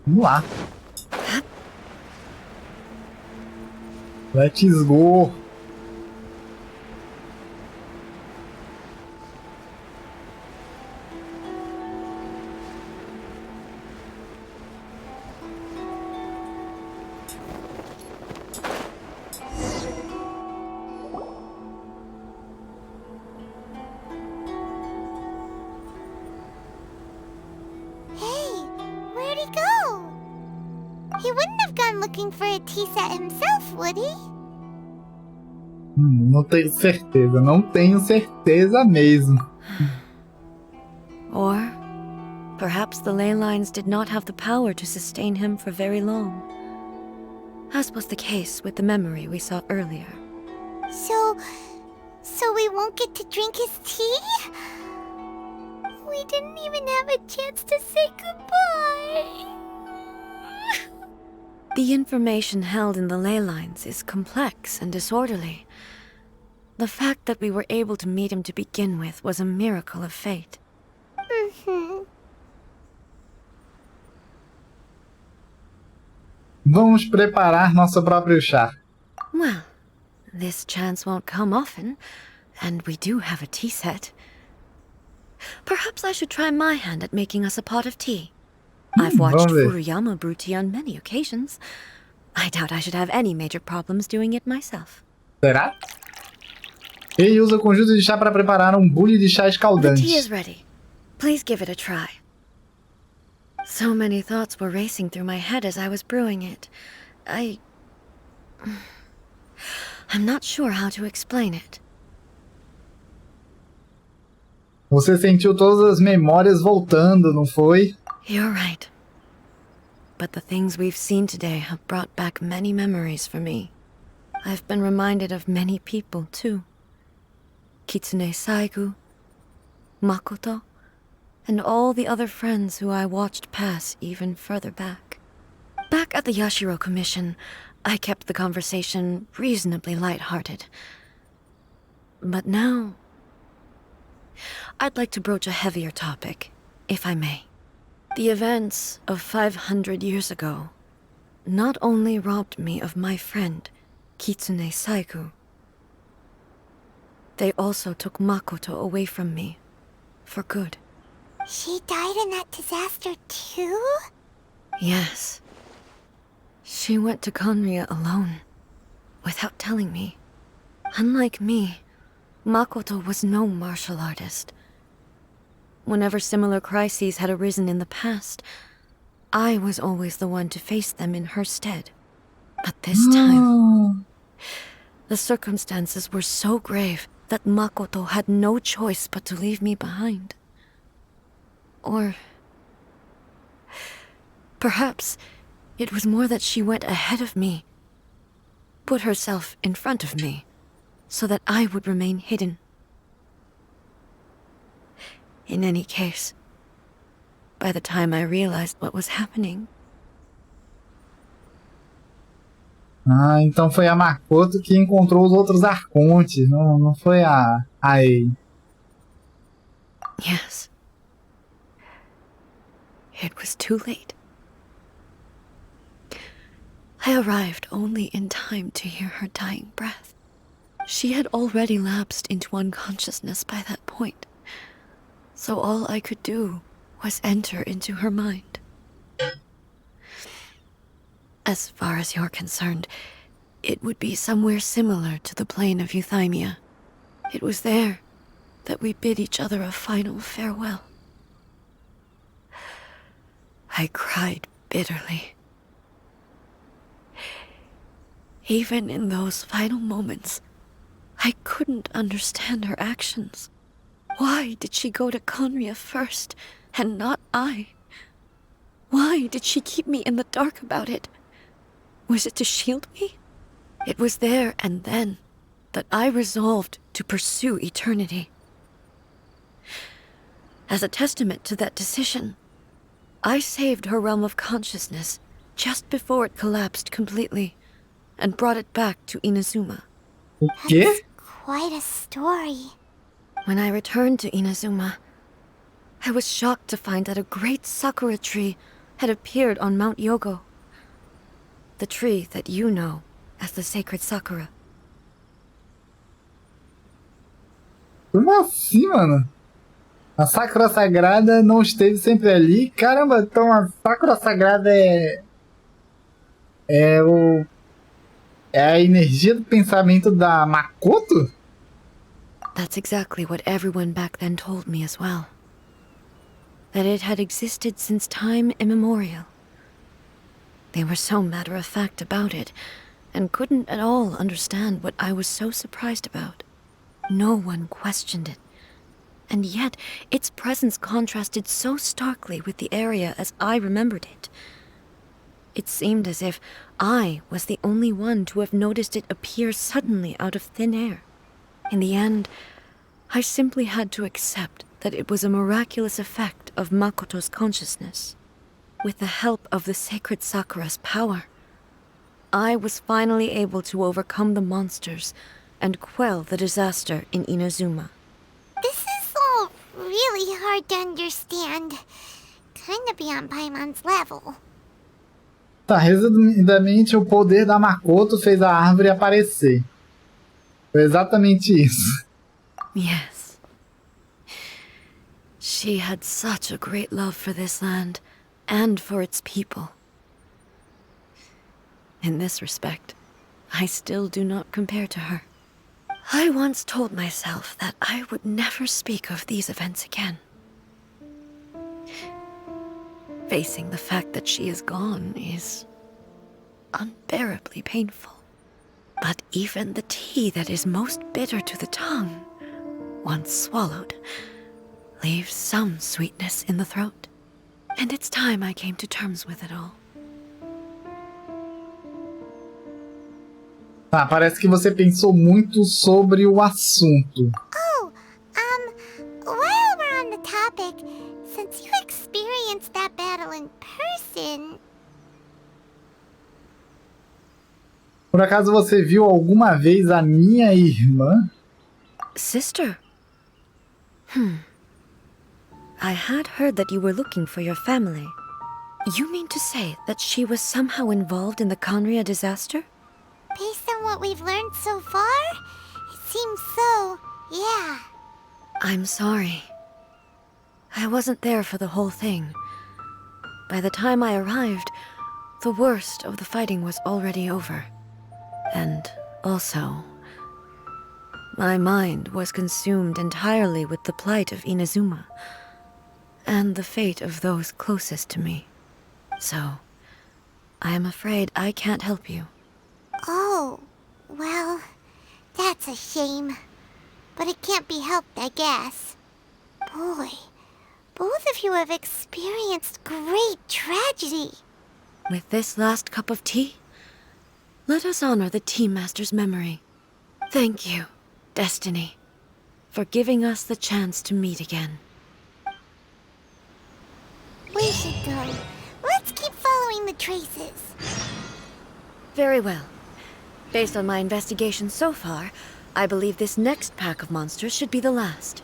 Vamos lá. Let's go. He wouldn't have gone looking for a tea set himself, would he? Não tenho certeza, não tenho certeza mesmo. Or perhaps the ley lines did not have the power to sustain him for very long, as was the case with the memory we saw earlier. So we won't get to drink his tea? We didn't even have a chance to say goodbye. The information held in the ley lines is complex and disorderly. The fact that we were able to meet him to begin with was a miracle of fate. Vamos preparar nosso próprio chá. Well, this chance won't come often, and we do have a tea set. Perhaps I should try my hand at making us a pot of tea. I've watched Furuyama brew tea on many occasions. I doubt I should have any major problems doing it myself. Será? Ele usa o conjunto de chá para preparar bule de chá escaldante. The tea is ready. Please give it a try. So many thoughts were racing through my head as I was brewing it. I'm not sure how to explain it. Você sentiu todas as memórias voltando, não foi? You're right. But the things we've seen today have brought back many memories for me. I've been reminded of many people, too. Kitsune Saigu, Makoto, and all the other friends who I watched pass even further back. Back at the Yashiro Commission, I kept the conversation reasonably light-hearted. But now, I'd like to broach a heavier topic, if I may. The events of 500 years ago not only robbed me of my friend, Kitsune Saigu, they also took Makoto away from me, for good. She died in that disaster too? Yes. She went to Conria alone, without telling me. Unlike me, Makoto was no martial artist. Whenever similar crises had arisen in the past, I was always the one to face them in her stead. But this time, the circumstances were so grave that Makoto had no choice but to leave me behind. Or perhaps it was more that she went ahead of me, put herself in front of me, so that I would remain hidden. In any case, by the time I realized what was happening... Ah, então foi a Makoto que encontrou os outros arcontes, não foi a Ei. Yes. It was too late. I arrived only in time to hear her dying breath. She had already lapsed into unconsciousness by that point, so all I could do was enter into her mind. As far as you're concerned, it would be somewhere similar to the plane of Euthymia. It was there that we bid each other a final farewell. I cried bitterly. Even in those final moments, I couldn't understand her actions. Why did she go to Conria first, and not I? Why did she keep me in the dark about it? Was it to shield me? It was there and then that I resolved to pursue eternity. As a testament to that decision, I saved her realm of consciousness just before it collapsed completely and brought it back to Inazuma. O quê? That's quite a story. When I returned to Inazuma, I was shocked to find that a great sakura tree had appeared on Mount Yogo, the tree that you know as the sacred Sakura. Como assim, mano? A Sakura Sagrada não esteve sempre ali? Caramba, então a Sakura Sagrada é o... é a energia do pensamento da Makoto? That's exactly what everyone back then told me as well. That it had existed since time immemorial. They were so matter-of-fact about it, and couldn't at all understand what I was so surprised about. No one questioned it. And yet, its presence contrasted so starkly with the area as I remembered it. It seemed as if I was the only one to have noticed it appear suddenly out of thin air. In the end, I simply had to accept that it was a miraculous effect of Makoto's consciousness. With the help of the sacred Sakura's power, I was finally able to overcome the monsters and quell the disaster in Inazuma. This is all really hard to understand. Kinda beyond Paimon's level. Tá, resumidamente, o poder da Makoto fez a árvore aparecer. Foi exatamente isso. Yes. She had such a great love for this land, and for its people. In this respect, I still do not compare to her. I once told myself that I would never speak of these events again. Facing the fact that she is gone is unbearably painful. But even the tea that is most bitter to the tongue, once swallowed, leaves some sweetness in the throat. And it's time I came to terms with it all. Tá, parece que você pensou muito sobre o assunto. Oh, while we're on the topic, since you experienced that battle in person... Por acaso você viu alguma vez a minha irmã? Sister? I had heard that you were looking for your family. You mean to say that she was somehow involved in the Conria disaster? Based on what we've learned so far, it seems so, yeah. I'm sorry. I wasn't there for the whole thing. By the time I arrived, the worst of the fighting was already over. And also, my mind was consumed entirely with the plight of Inazuma, and the fate of those closest to me. So, I am afraid I can't help you. Oh, well, that's a shame. But it can't be helped, I guess. Boy, both of you have experienced great tragedy. With this last cup of tea, let us honor the Tea Master's memory. Thank you, Destiny, for giving us the chance to meet again. We should go. Let's keep following the traces. Very well. Based on my investigation so far, I believe this next pack of monsters should be the last.